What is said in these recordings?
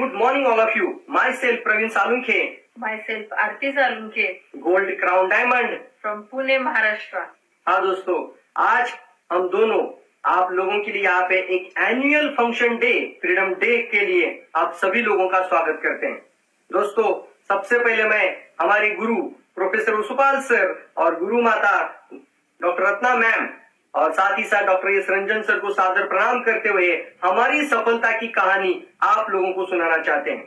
Good morning, all of you. Myself, Praveen Salunke. Myself, Aarti Salunke. Gold Crown Diamond. From Pune, Maharashtra. हाँ दोस्तों, आज हम दोनों आप लोगों के लिए यहाँ पे एक annual function day, freedom day के लिए आप सभी लोगों का स्वागत करते हैं। दोस्तों, सबसे पहले मैं हमारे गुरु प्रोफेसर वसुपाल सर और गुरु माता डॉक्टर रत्ना मैम और साथ ही साथ डॉक्टर एस रंजन सर को सादर प्रणाम करते हुए हमारी सफलता की कहानी आप लोगों को सुनाना चाहते हैं।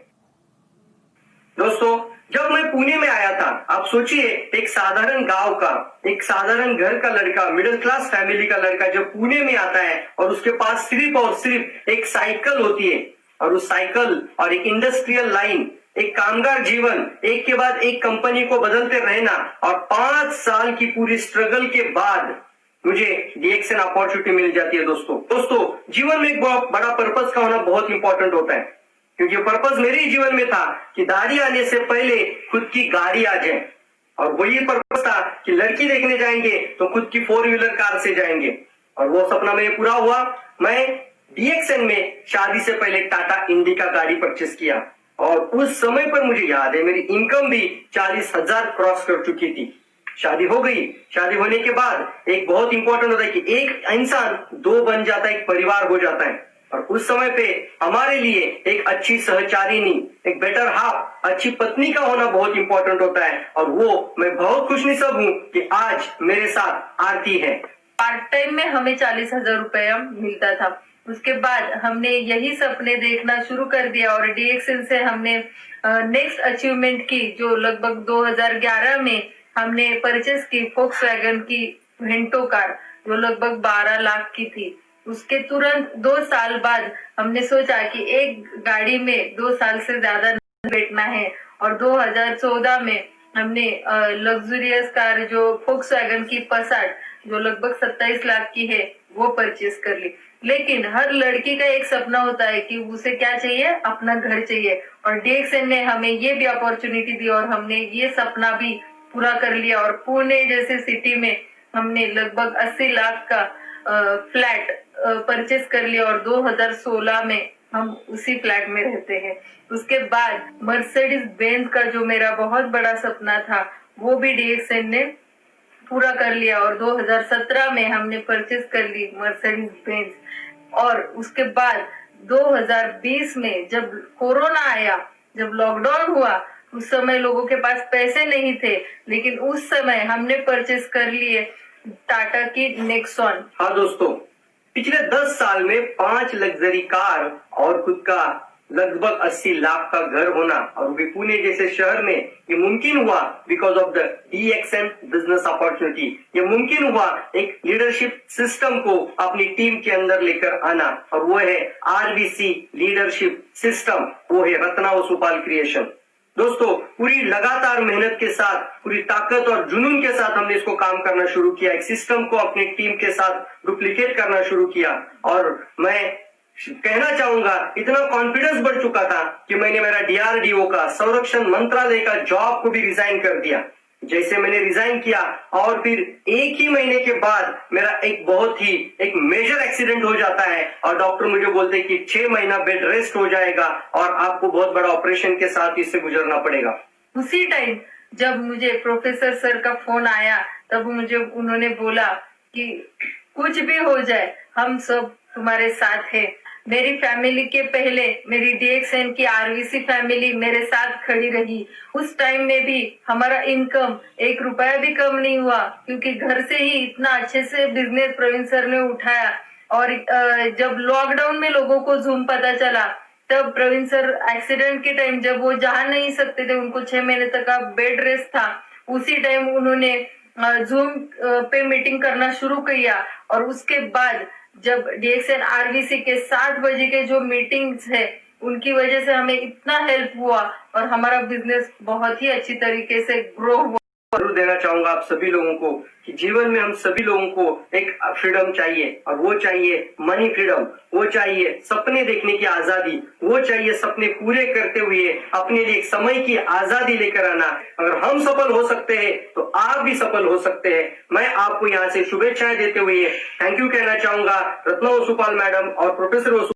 दोस्तों, जब मैं पुणे में आया था, आप सोचिए एक साधारण गांव का, एक साधारण घर का लड़का, मिडिल क्लास फैमिली का लड़का जब पुणे में आता है और उसके पास सिर्फ और सिर्फ एक साइकिल होती है और उस साइकिल और एक इंडस्ट्रियल लाइन, एक कामगार जीवन, एक के बाद एक कंपनी को बदलते रहना और 5 साल की पूरी स्ट्रगल के बाद मुझे डीएक्सएन अपॉर्चुनिटी मिल जाती है। दोस्तों जीवन में एक बहुत बड़ा पर्पस का होना बहुत इंपॉर्टेंट होता है, क्योंकि पर्पस मेरे ही जीवन में था कि दाढ़ी आने से पहले खुद की गाड़ी आ जाए, और वही पर्पस था कि लड़की देखने जाएंगे तो खुद की 4 व्हीलर कार से जाएंगे, और वो सपना मेरे पूरा हुआ। मैं डीएक्सएन में शादी से पहले टाटा इंडिका गाड़ी परचेस किया और उस समय पर मुझे याद है मेरी इनकम भी 40,000 क्रॉस कर चुकी थी। शादी हो गई। शादी होने के बाद एक बहुत इंपॉर्टेंट होता है कि एक इंसान 2 बन जाता है, एक परिवार हो जाता है, और उस समय पे हमारे लिए एक अच्छी सहचारिणी, एक बेटर हाफ, अच्छी पत्नी का होना बहुत इंपॉर्टेंट होता है, और वो मैं बहुत खुशनसीब हूँ कि आज मेरे साथ आरती है। पार्ट टाइम में हमें 40,000 रुपया मिलता था। उसके बाद हमने यही सपने देखना शुरू कर दिया और डीएक्सएन से हमने नेक्स्ट अचीवमेंट की, जो लगभग 2011 में हमने परचेस की फोक्सवैगन की वेंटो कार, जो लगभग 12 लाख की थी। उसके तुरंत 2 साल बाद हमने सोचा कि एक गाड़ी में 2 साल से ज्यादा नहीं बैठना है, और 2014 में हमने लग्जरियस कार जो फोक्सवैगन की पसाट, जो लगभग 27 लाख की है, वो परचेस कर ली। लेकिन हर लड़की का एक सपना होता है कि उसे क्या चाहिए, अपना घर चाहिए, और डीएक्सएन ने हमें ये भी अपॉर्चुनिटी दी और हमने ये सपना भी पूरा कर लिया। और पुणे जैसे सिटी में हमने लगभग 80 लाख का फ्लैट परचेस कर लिया, और 2016 में हम उसी फ्लैट में रहते हैं। उसके बाद मर्सिडीज बेंज का जो मेरा बहुत बड़ा सपना था, वो भी डीएक्सएन ने पूरा कर लिया, और 2017 में हमने परचेस कर ली मर्सिडीज बेंज। और उसके बाद 2020 में जब कोरोना आया, जब लॉकडाउन हुआ, उस समय लोगों के पास पैसे नहीं थे, लेकिन उस समय हमने परचेस कर लिए टाटा की नेक्सॉन। हाँ दोस्तों, पिछले 10 साल में 5 लग्जरी कार और खुद का लगभग 80 लाख का घर होना, और भी पुणे जैसे शहर में ये मुमकिन हुआ because of the DXN business opportunity. ये मुमकिन हुआ एक लीडरशिप सिस्टम को अपनी टीम के अंदर लेकर आना, और वो है आरवीसी लीडरशिप सिस्टम, वो है रत्ना वसुपाल क्रिएशन। दोस्तों, पूरी लगातार मेहनत के साथ, पूरी ताकत और जुनून के साथ हमने इसको काम करना शुरू किया, एक सिस्टम को अपनी टीम के साथ डुप्लीकेट करना शुरू किया, और मैं कहना चाहूंगा इतना कॉन्फिडेंस बढ़ चुका था कि मैंने मेरा डीआरडीओ का, संरक्षण मंत्रालय का जॉब को भी रिजाइन कर दिया। जैसे मैंने रिजाइन किया और फिर एक ही महीने के बाद मेरा एक बहुत ही एक मेजर एक्सीडेंट हो जाता है, और डॉक्टर मुझे बोलते हैं कि 6 महीना बेड रेस्ट हो जाएगा और आपको बहुत बड़ा ऑपरेशन के साथ इससे गुजरना पड़ेगा। उसी टाइम जब मुझे प्रोफेसर सर का फोन आया, तब मुझे उन्होंने बोला कि कुछ भी हो जाए, हम सब तुम्हारे साथ हैं। मेरी फैमिली के पहले मेरी डीएक्सएन की आरवीसी फैमिली मेरे साथ खड़ी रही। उस टाइम में भी हमारा इनकम 1 रुपया भी कम नहीं हुआ, क्योंकि घर से ही इतना अच्छे से बिजनेस प्रवीण सर ने उठाया। और जब लॉकडाउन में लोगों को जूम पता चला, तब प्रवीण सर एक्सीडेंट के टाइम जब वो जा नहीं सकते थे, उनको 6 महीने तक का बेड रेस्ट था, उसी टाइम उन्होंने जूम पे मीटिंग करना शुरू किया। और उसके बाद जब डीएक्सएन आरवीसी के 7 बजे के जो मीटिंग्स है, उनकी वजह से हमें इतना हेल्प हुआ और हमारा बिजनेस बहुत ही अच्छी तरीके से ग्रो हुआ। जरूर देना चाहूंगा आप सभी लोगों को कि जीवन में हम सभी लोगों को एक फ्रीडम चाहिए, और वो चाहिए मनी फ्रीडम, वो चाहिए सपने देखने की आजादी, वो चाहिए सपने पूरे करते हुए अपने लिए समय की आजादी लेकर आना। अगर हम सफल हो सकते हैं तो आप भी सफल हो सकते हैं। मैं आपको यहाँ से शुभेच्छाएं देते हुए थैंक यू कहना चाहूंगा रत्ना वसुपाल मैडम और प्रोफेसर